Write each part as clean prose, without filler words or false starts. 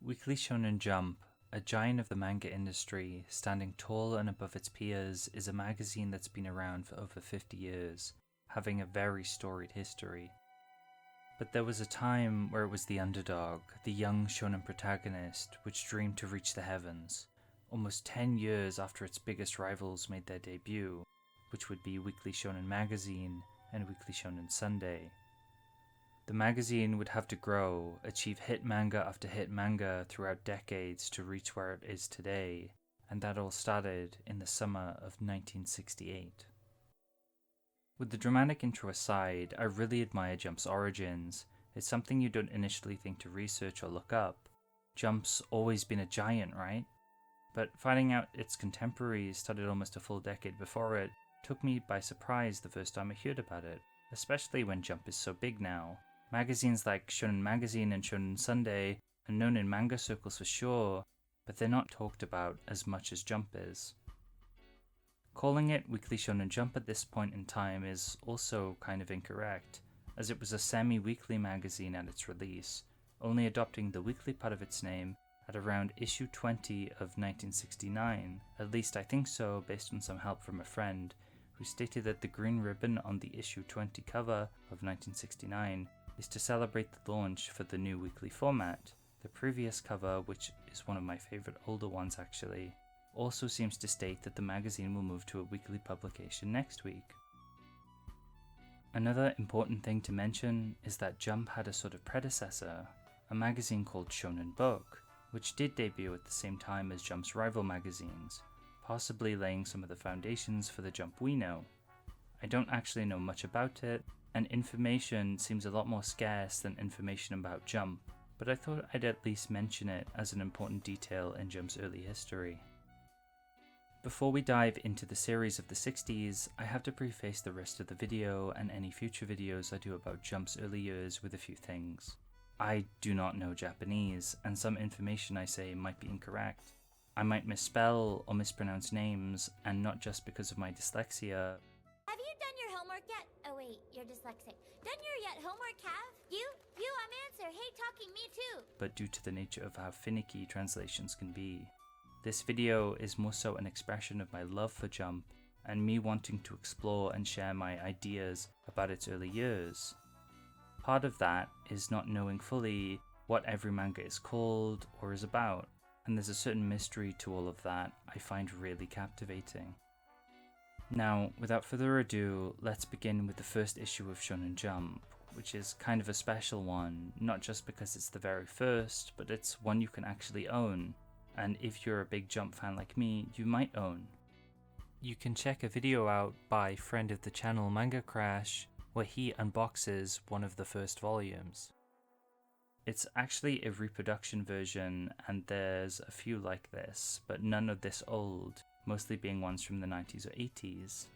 Weekly Shonen Jump, a giant of the manga industry, standing tall and above its peers, is a magazine that's been around for over 50 years, having a very storied history. But there was a time where it was the underdog, the young shonen protagonist, which dreamed to reach the heavens, almost 10 years after its biggest rivals made their debut, which would be Weekly Shonen Magazine and Weekly Shonen Sunday. The magazine would have to grow, achieve hit manga after hit manga throughout decades to reach where it is today, and that all started in the summer of 1968. With the dramatic intro aside, I really admire Jump's origins. It's something you don't initially think to research or look up. Jump's always been a giant, right? But finding out its contemporaries started almost a full decade before it took me by surprise the first time I heard about it, especially when Jump is so big now. Magazines like Shonen Magazine and Shonen Sunday are known in manga circles for sure, but they're not talked about as much as Jump is. Calling it Weekly Shonen Jump at this point in time is also kind of incorrect, as it was a semi-weekly magazine at its release, only adopting the weekly part of its name at around issue 20 of 1969, at least I think so based on some help from a friend, who stated that the green ribbon on the issue 20 cover of 1969 is to celebrate the launch for the new weekly format. The previous cover, which is one of my favorite older ones actually, also seems to state that the magazine will move to a weekly publication next week. Another important thing to mention is that Jump had a sort of predecessor, a magazine called Shonen Book, which did debut at the same time as Jump's rival magazines, possibly laying some of the foundations for the Jump we know. I don't actually know much about it, and information seems a lot more scarce than information about Jump, but I thought I'd at least mention it as an important detail in Jump's early history. Before we dive into the series of the 60s, I have to preface the rest of the video and any future videos I do about Jump's early years with a few things. I do not know Japanese, and some information I say might be incorrect. I might misspell or mispronounce names, and not just because of my dyslexia. Have you done your homework yet? Oh wait, you're dyslexic. Done your yet homework, have? You, I'm answer. Hey, talking, me too. But due to the nature of how finicky translations can be. This video is more so an expression of my love for Jump, and me wanting to explore and share my ideas about its early years. Part of that is not knowing fully what every manga is called or is about, and there's a certain mystery to all of that I find really captivating. Now, without further ado, let's begin with the first issue of Shonen Jump, which is kind of a special one, not just because it's the very first, but it's one you can actually own, and if you're a big Jump fan like me, you might own. You can check a video out by friend of the channel Manga Crash, where he unboxes one of the first volumes. It's actually a reproduction version, and there's a few like this, but none of this old, mostly being ones from the 90s or 80s.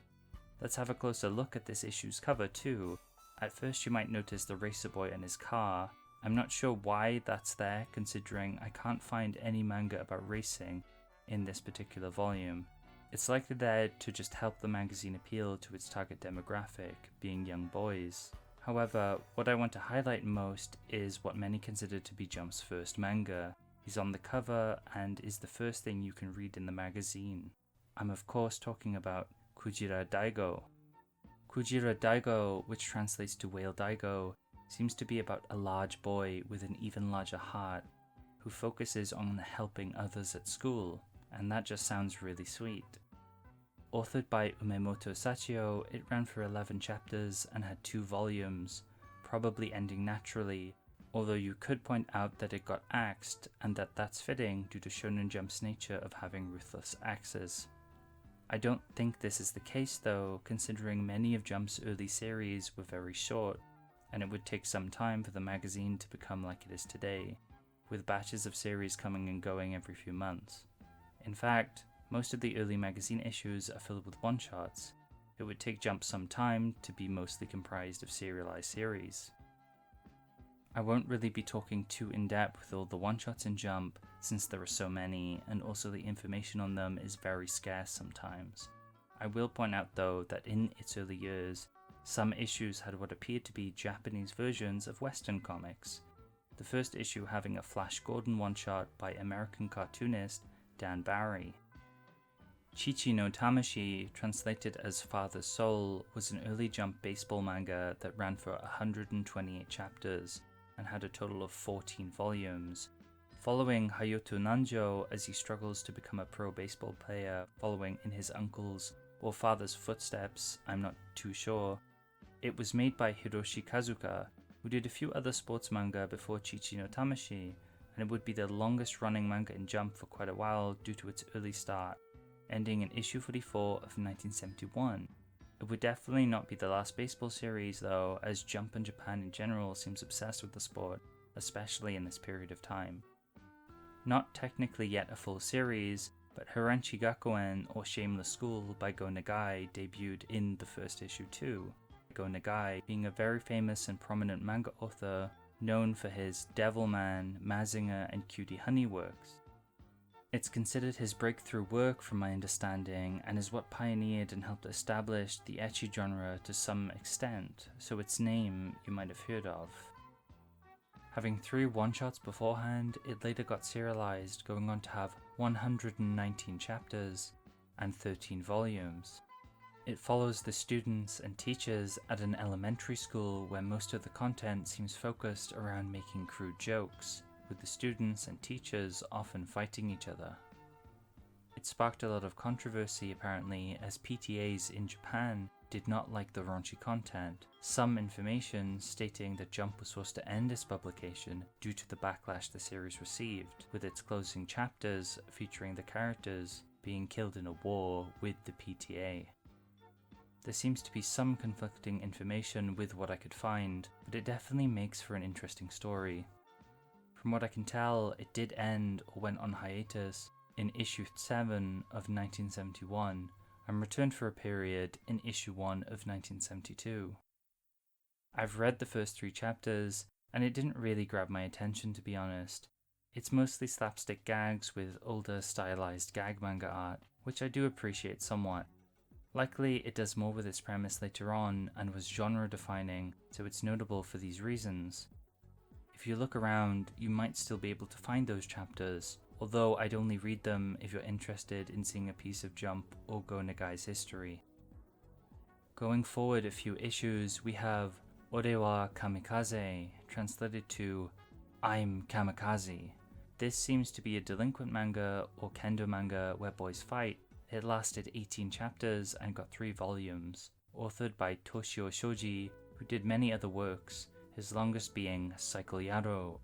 Let's have a closer look at this issue's cover too. At first you might notice the racer boy and his car. I'm not sure why that's there, considering I can't find any manga about racing in this particular volume. It's likely there to just help the magazine appeal to its target demographic, being young boys. However, what I want to highlight most is what many consider to be Jump's first manga. He's on the cover and is the first thing you can read in the magazine. I'm of course talking about Kujira Daigo. Kujira Daigo, which translates to Whale Daigo, seems to be about a large boy with an even larger heart who focuses on helping others at school, and that just sounds really sweet. Authored by Umemoto Sachio, it ran for 11 chapters and had 2 volumes, probably ending naturally, although you could point out that it got axed, and that's fitting due to Shonen Jump's nature of having ruthless axes. I don't think this is the case though, considering many of Jump's early series were very short, and it would take some time for the magazine to become like it is today, with batches of series coming and going every few months. In fact, most of the early magazine issues are filled with one-shots. It would take Jump some time to be mostly comprised of serialized series. I won't really be talking too in-depth with all the one-shots in Jump, since there are so many, and also the information on them is very scarce sometimes. I will point out though that in its early years, some issues had what appeared to be Japanese versions of Western comics. the first issue having a Flash Gordon one-shot by American cartoonist Dan Barry. Chichi no Tamashi, translated as Father's Soul, was an early Jump baseball manga that ran for 128 chapters and had a total of 14 volumes. Following Hayato Nanjo as he struggles to become a pro baseball player following in his uncle's or father's footsteps, I'm not too sure. It was made by Hiroshi Kazuka, who did a few other sports manga before Chichi no Tamashi, and it would be the longest running manga in Jump for quite a while due to its early start, ending in issue 44 of 1971. It would definitely not be the last baseball series though, as Jump in Japan in general seems obsessed with the sport, especially in this period of time. Not technically yet a full series, but Haranchi Gakuen or Shameless School by Go Nagai debuted in the first issue too. Go Nagai being a very famous and prominent manga author known for his Devilman, Mazinger and Cutie Honey works. It's considered his breakthrough work from my understanding and is what pioneered and helped establish the ecchi genre to some extent, so its name you might have heard of. Having 3 one-shots beforehand, it later got serialized, going on to have 119 chapters and 13 volumes. It follows the students and teachers at an elementary school where most of the content seems focused around making crude jokes, with the students and teachers often fighting each other. It sparked a lot of controversy apparently, as PTAs in Japan did not like the raunchy content, some information stating that Jump was supposed to end its publication due to the backlash the series received, with its closing chapters featuring the characters being killed in a war with the PTA. There seems to be some conflicting information with what I could find, but it definitely makes for an interesting story. From what I can tell, it did end or went on hiatus in issue 7 of 1971 and returned for a period in issue 1 of 1972. I've read the first 3 chapters and it didn't really grab my attention, to be honest. It's mostly slapstick gags with older stylized gag manga art, which I do appreciate somewhat. Likely it does more with its premise later on and was genre defining, so it's notable for these reasons. If you look around, you might still be able to find those chapters, although I'd only read them if you're interested in seeing a piece of Jump or Go Nagai's history. Going forward a few issues, we have Ore wa Kamikaze, translated to I'm Kamikaze. This seems to be a delinquent manga or kendo manga where boys fight. It lasted 18 chapters and got 3 volumes, authored by Toshio Shoji, who did many other works, his longest being Cycle Yaro.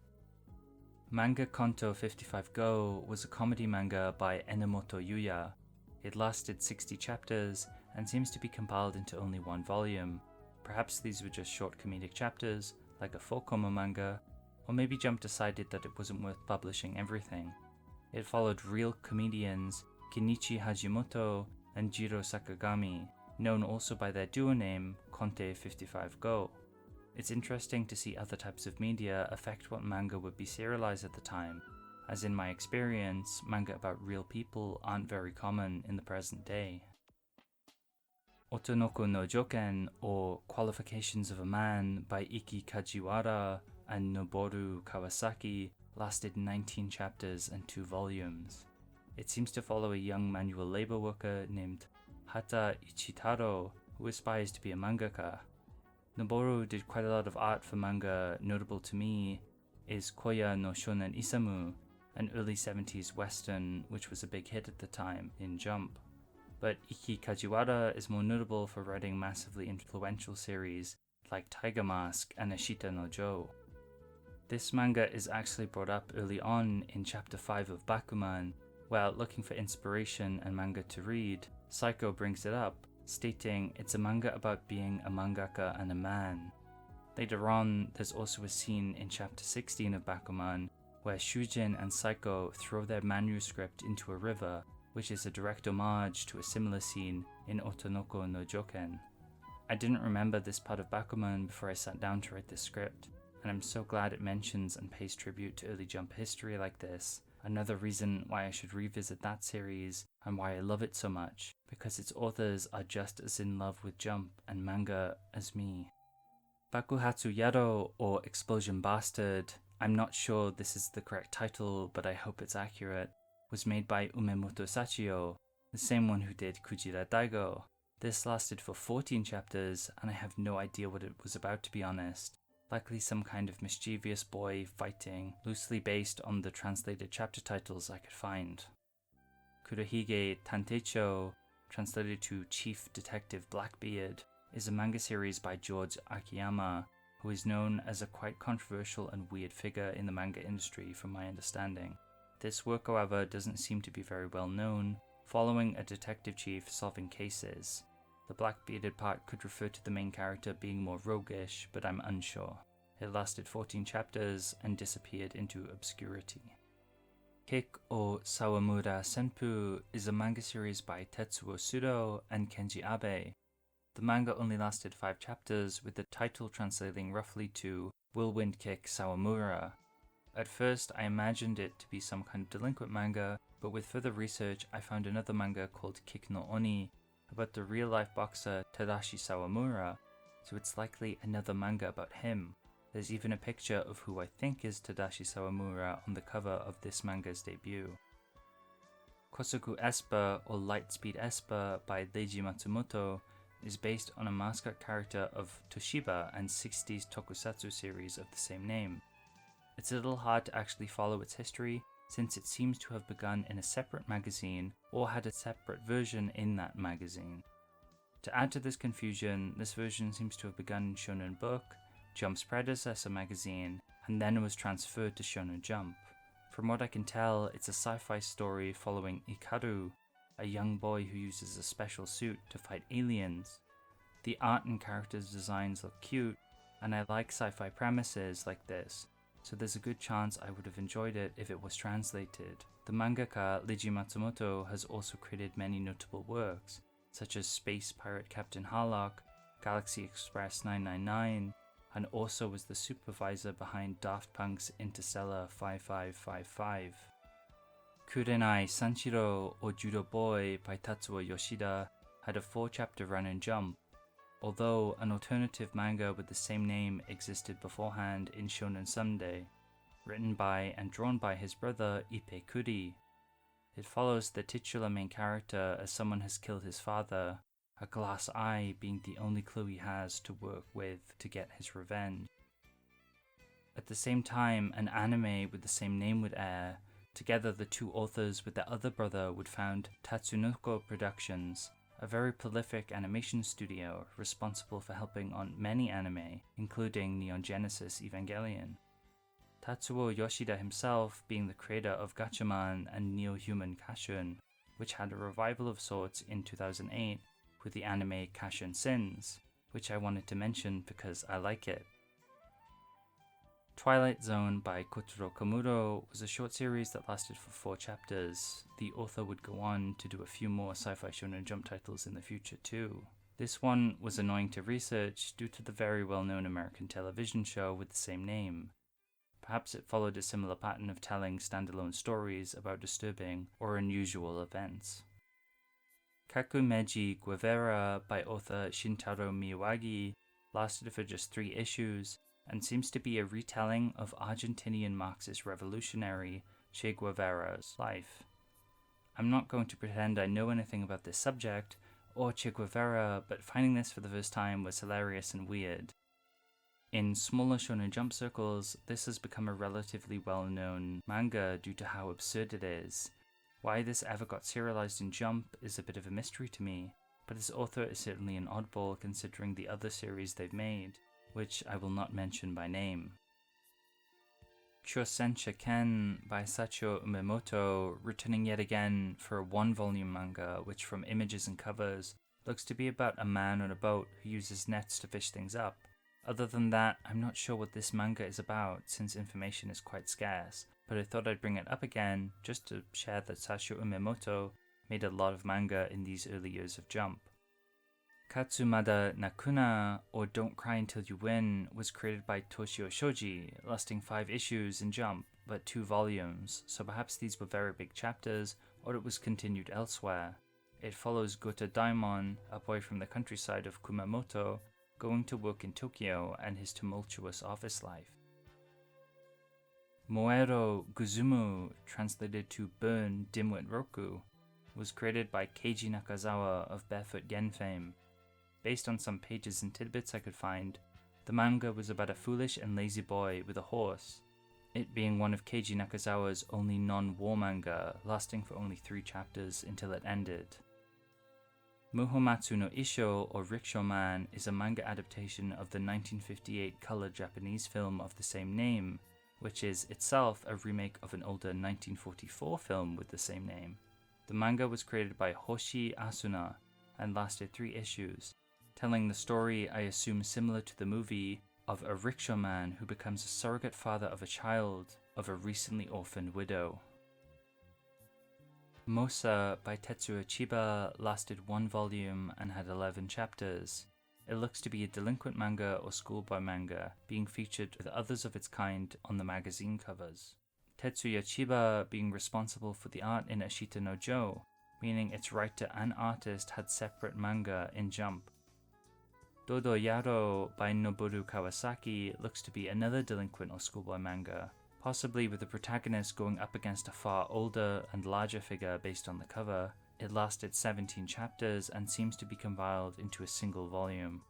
Manga Konto 55 Go was a comedy manga by Enomoto Yuya. It lasted 60 chapters and seems to be compiled into only 1 volume. Perhaps these were just short comedic chapters, like a 4-koma manga, or maybe Jump decided that it wasn't worth publishing everything. It followed real comedians Kenichi Hajimoto and Jiro Sakagami, known also by their duo name Konte 55 Go. It's interesting to see other types of media affect what manga would be serialized at the time, as in my experience, manga about real people aren't very common in the present day. Otonoko no Joken, or Qualifications of a Man by Iki Kajiwara and Noboru Kawasaki, lasted 19 chapters and 2 volumes. It seems to follow a young manual labor worker named Hata Ichitaro, who aspires to be a mangaka. Noboru did quite a lot of art for manga. Notable to me is Koya no Shonen Isamu, an early 70s western which was a big hit at the time in Jump. But Iki Kajiwara is more notable for writing massively influential series like Tiger Mask and Ashita no Joe. This manga is actually brought up early on in chapter 5 of Bakuman. While looking for inspiration and manga to read, Psycho brings it up, stating it's a manga about being a mangaka and a man. Later on, there's also a scene in chapter 16 of Bakuman where Shujin and Psycho throw their manuscript into a river, which is a direct homage to a similar scene in Otonoko no Joken. I didn't remember this part of Bakuman before I sat down to write this script, and I'm so glad it mentions and pays tribute to early Jump history like this. Another reason why I should revisit that series and why I love it so much, because its authors are just as in love with Jump and manga as me. Bakuhatsu Yaro, or Explosion Bastard, I'm not sure this is the correct title, but I hope it's accurate, was made by Umemoto Sachio, the same one who did Kujira Daigo. This lasted for 14 chapters, and I have no idea what it was about, to be honest. Likely some kind of mischievous boy fighting, loosely based on the translated chapter titles I could find. Kurohige Tanteicho, translated to Chief Detective Blackbeard, is a manga series by George Akiyama, who is known as a quite controversial and weird figure in the manga industry from my understanding. This work, however, doesn't seem to be very well known, following a detective chief solving cases. The black-bearded part could refer to the main character being more roguish, but I'm unsure. It lasted 14 chapters and disappeared into obscurity. Keik o Sawamura Senpu is a manga series by Tetsuo Sudo and Kenji Abe. The manga only lasted 5 chapters, with the title translating roughly to Whirlwind Kick Sawamura. At first, I imagined it to be some kind of delinquent manga, but with further research, I found another manga called Kick no Oni about the real-life boxer Tadashi Sawamura, so it's likely another manga about him. There's even a picture of who I think is Tadashi Sawamura on the cover of this manga's debut. Kosoku Esper, or Lightspeed Esper, by Leiji Matsumoto, is based on a mascot character of Toshiba and 60s tokusatsu series of the same name. It's a little hard to actually follow its history, since it seems to have begun in a separate magazine or had a separate version in that magazine. To add to this confusion, this version seems to have begun in Shonen Book, Jump's predecessor magazine, and then was transferred to Shonen Jump. From what I can tell, it's a sci-fi story following Ikaru, a young boy who uses a special suit to fight aliens. The art and characters' designs look cute, and I like sci-fi premises like this, so there's a good chance I would have enjoyed it if it was translated. The mangaka Leiji Matsumoto has also created many notable works, such as Space Pirate Captain Harlock, Galaxy Express 999, and also was the supervisor behind Daft Punk's Interstellar 5555. Kurenai Sanshiro, or Judo Boy by Tatsuo Yoshida, had a 4-chapter run in Jump, although an alternative manga with the same name existed beforehand in Shonen Sunday, written by and drawn by his brother Ippei Kuri. It follows the titular main character as someone has killed his father, a glass eye being the only clue he has to work with to get his revenge. At the same time, an anime with the same name would air. Together, the two authors with their other brother would found Tatsunoko Productions, a very prolific animation studio responsible for helping on many anime, including Neon Genesis Evangelion. Tatsuo Yoshida himself being the creator of Gatchaman and Neo-Human Kashun, which had a revival of sorts in 2008 with the anime Kashun Sins, which I wanted to mention because I like it. Twilight Zone by Kotaro Komuro was a short series that lasted for 4 chapters. The author would go on to do a few more sci-fi Shonen Jump titles in the future too. This one was annoying to research due to the very well-known American television show with the same name. Perhaps it followed a similar pattern of telling standalone stories about disturbing or unusual events. Kakumeji Guevara by author Shintaro Miyawagi lasted for just 3 issues, and seems to be a retelling of Argentinian Marxist revolutionary Che Guevara's life. I'm not going to pretend I know anything about this subject, or Che Guevara, but finding this for the first time was hilarious and weird. In smaller Shonen Jump circles, this has become a relatively well-known manga due to how absurd it is. Why this ever got serialized in Jump is a bit of a mystery to me, but this author is certainly an oddball considering the other series they've made, which I will not mention by name. Chosensha Ken by Sachio Umemoto, returning yet again for a 1-volume manga which from images and covers looks to be about a man on a boat who uses nets to fish things up. Other than that, I'm not sure what this manga is about since information is quite scarce, but I thought I'd bring it up again just to share that Sachio Umemoto made a lot of manga in these early years of Jump. Katsumada Nakuna, or Don't Cry Until You Win, was created by Toshio Shoji, lasting 5 issues in Jump, but 2 volumes, so perhaps these were very big chapters, or it was continued elsewhere. It follows Gota Daimon, a boy from the countryside of Kumamoto, going to work in Tokyo and his tumultuous office life. Moero Guzumu, translated to Burn Dimwit Roku, was created by Keiji Nakazawa of Barefoot Gen fame. Based on some pages and tidbits I could find, the manga was about a foolish and lazy boy with a horse, it being one of Keiji Nakazawa's only non-war manga, lasting for only 3 chapters until it ended. Muhomatsu no Isho, or Rickshaw Man, is a manga adaptation of the 1958 color Japanese film of the same name, which is itself a remake of an older 1944 film with the same name. The manga was created by Hoshi Asuna and lasted 3 issues, telling the story, I assume similar to the movie, of a rickshaw man who becomes a surrogate father of a child of a recently orphaned widow. Mosa by Tetsuya Chiba lasted 1 volume and had 11 chapters. It looks to be a delinquent manga or schoolboy manga, being featured with others of its kind on the magazine covers. Tetsuya Chiba being responsible for the art in Ashita no Jo, meaning its writer and artist had separate manga in Jump. Dodo Yaro by Noboru Kawasaki looks to be another delinquent or schoolboy manga, possibly with the protagonist going up against a far older and larger figure based on the cover. It lasted 17 chapters and seems to be compiled into a single volume.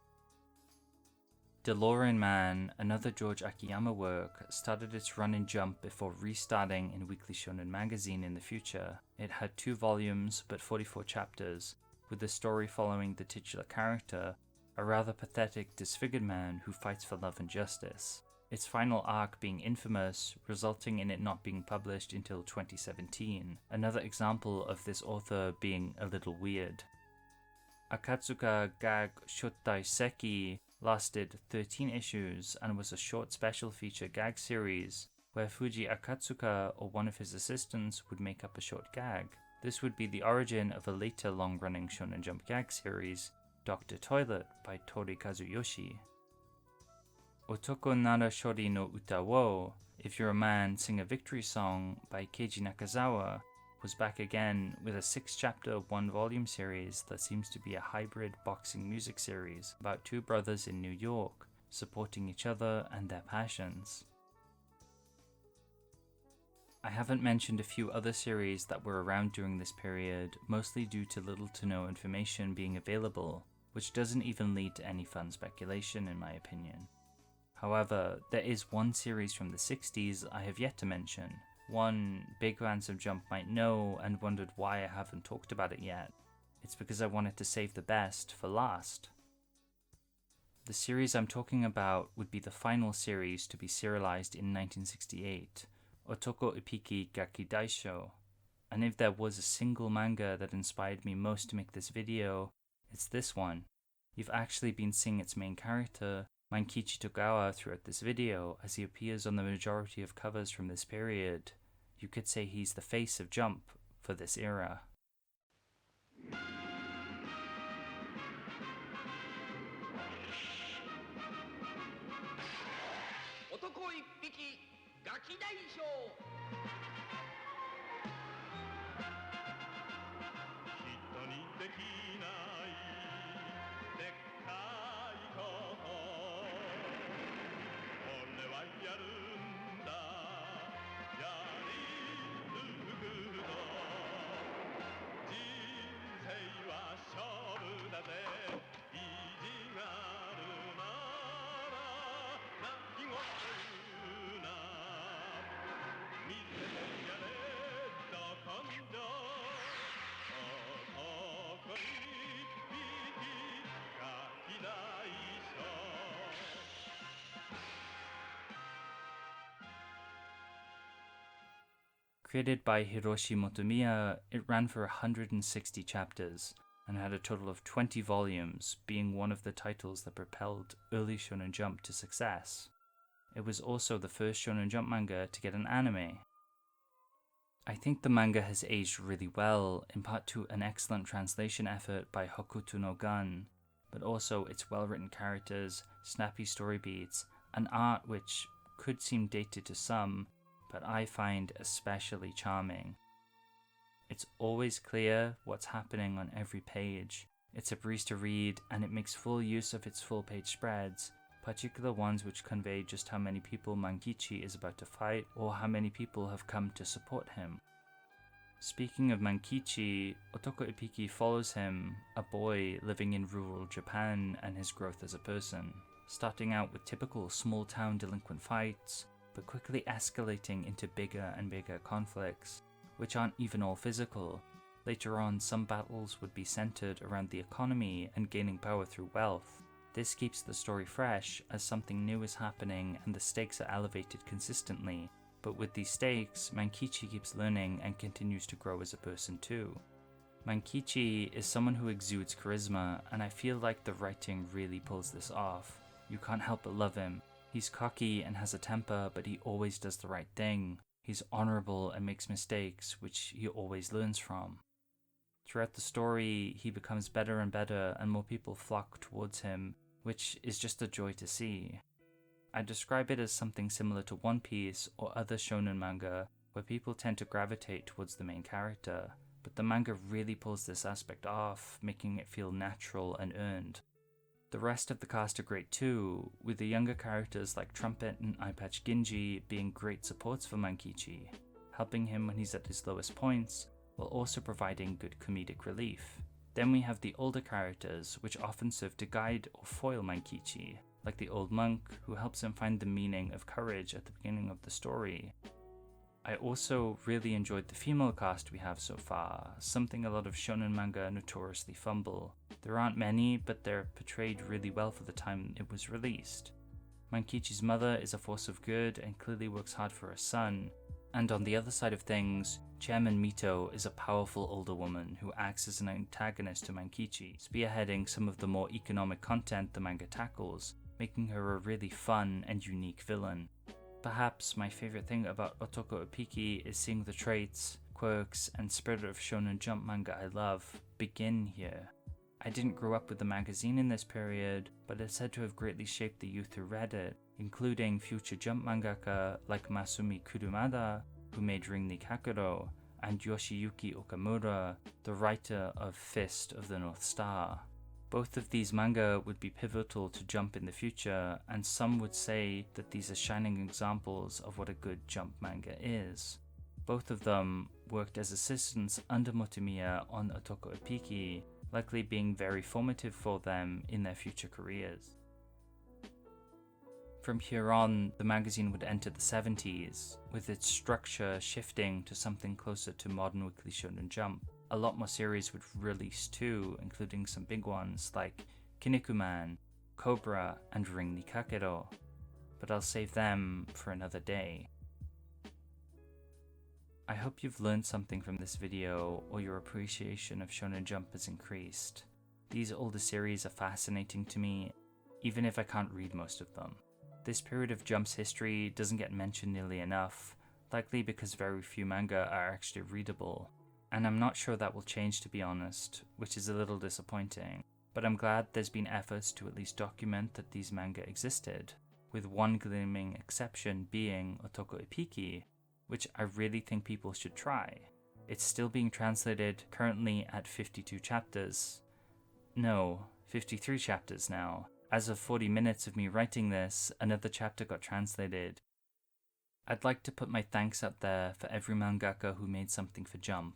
DeLorean Man, another George Akiyama work, started its run in Jump before restarting in Weekly Shonen magazine in the future. It had 2 volumes but 44 chapters, with the story following the titular character, a rather pathetic, disfigured man who fights for love and justice. Its final arc being infamous, resulting in it not being published until 2017, another example of this author being a little weird. Akatsuka Gag Shotai Seki lasted 13 issues and was a short special feature gag series where Fuji Akatsuka or one of his assistants would make up a short gag. This would be the origin of a later long-running Shonen Jump gag series, Dr. Toilet by Tori Kazuyoshi. Otoko Nara Shori no Uta wo, If You're a Man, Sing a Victory Song by Keiji Nakazawa, was back again with a 6-chapter, 1-volume series that seems to be a hybrid boxing music series about 2 brothers in New York, supporting each other and their passions. I haven't mentioned a few other series that were around during this period, mostly due to little to no information being available, which doesn't even lead to any fun speculation in my opinion. However, there is one series from the 60s I have yet to mention, one big fans of Jump might know and wondered why I haven't talked about it yet. It's because I wanted to save the best for last. The series I'm talking about would be the final series to be serialized in 1968, Otoko Ipiki Gaki Daisho, and if there was a single manga that inspired me most to make this video, it's this one. You've actually been seeing its main character, Mankichi Togawa, throughout this video, as he appears on the majority of covers from this period. You could say he's the face of Jump for this era. 'Created by Hiroshi Motomiya, it ran for 160 chapters and had a total of 20 volumes, being one of the titles that propelled early Shonen Jump to success. It was also the first Shonen Jump manga to get an anime. I think the manga has aged really well, in part to an excellent translation effort by Hokuto no Gun, but also its well-written characters, snappy story beats, and art which could seem dated to some, but I find especially charming. It's always clear what's happening on every page. It's a breeze to read, and it makes full use of its full-page spreads, particular ones which convey just how many people Mankichi is about to fight or how many people have come to support him. Speaking of Mankichi, Otoko Ipiki follows him, a boy living in rural Japan, and his growth as a person, starting out with typical small-town delinquent fights, but quickly escalating into bigger and bigger conflicts, which aren't even all physical. Later on, some battles would be centered around the economy and gaining power through wealth. This keeps the story fresh, as something new is happening and the stakes are elevated consistently. But with these stakes, Mankichi keeps learning and continues to grow as a person too. Mankichi is someone who exudes charisma, and I feel like the writing really pulls this off. You can't help but love him. He's cocky and has a temper, but he always does the right thing. He's honorable and makes mistakes, which he always learns from. Throughout the story, he becomes better and better, and more people flock towards him, which is just a joy to see. I describe it as something similar to One Piece or other shonen manga, where people tend to gravitate towards the main character, but the manga really pulls this aspect off, making it feel natural and earned. The rest of the cast are great too, with the younger characters like Trumpet and Eyepatch Ginji being great supports for Mankichi, helping him when he's at his lowest points, while also providing good comedic relief. Then we have the older characters, which often serve to guide or foil Mankichi, like the old monk who helps him find the meaning of courage at the beginning of the story. I also really enjoyed the female cast we have so far, something a lot of shonen manga notoriously fumble. There aren't many, but they're portrayed really well for the time it was released. Mankichi's mother is a force of good and clearly works hard for her son, and on the other side of things, Chairman Mito is a powerful older woman who acts as an antagonist to Mankichi, spearheading some of the more economic content the manga tackles, making her a really fun and unique villain. Perhaps my favorite thing about Otoko Ipiki is seeing the traits, quirks, and spirit of Shonen Jump manga I love begin here. I didn't grow up with the magazine in this period, but it's said to have greatly shaped the youth who read it, including future Jump mangaka like Masumi Kurumada, who made Ring ni Kakuro, and Yoshiyuki Okamura, the writer of Fist of the North Star. Both of these manga would be pivotal to Jump in the future, and some would say that these are shining examples of what a good Jump manga is. Both of them worked as assistants under Motomiya on Otoko Ipiki, likely being very formative for them in their future careers. From here on, the magazine would enter the 70s, with its structure shifting to something closer to modern Weekly Shonen Jump. A lot more series would release too, including some big ones like Kinnikuman, Cobra, and Ring ni Kakero, but I'll save them for another day. I hope you've learned something from this video, or your appreciation of Shonen Jump has increased. These older series are fascinating to me, even if I can't read most of them. This period of Jump's history doesn't get mentioned nearly enough, likely because very few manga are actually readable. And I'm not sure that will change, to be honest, which is a little disappointing. But I'm glad there's been efforts to at least document that these manga existed, with one gleaming exception being Otoko Ipiki, which I really think people should try. It's still being translated, currently at 52 chapters. No, 53 chapters now. As of 40 minutes of me writing this, another chapter got translated. I'd like to put my thanks out there for every mangaka who made something for Jump,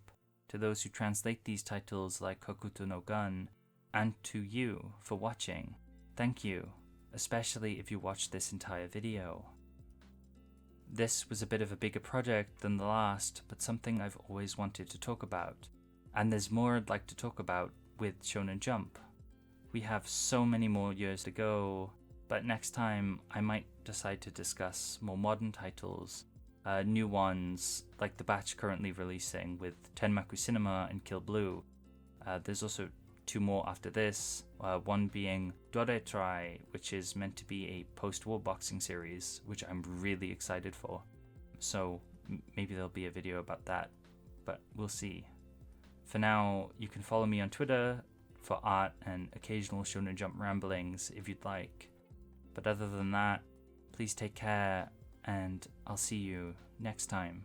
to those who translate these titles like Hokuto no Gun, and to you for watching. Thank you, especially if you watched this entire video. This was a bit of a bigger project than the last, but something I've always wanted to talk about. And there's more I'd like to talk about with Shonen Jump. We have so many more years to go, but next time I might decide to discuss more modern titles, new ones like the batch currently releasing with Tenmaku Cinema and Kill Blue. There's also two more after this, one being Dore Try, which is meant to be a post-war boxing series, which I'm really excited for. So maybe there'll be a video about that, but we'll see. For now, you can follow me on Twitter for art and occasional Shonen Jump ramblings if you'd like. But other than that, please take care, and I'll see you next time.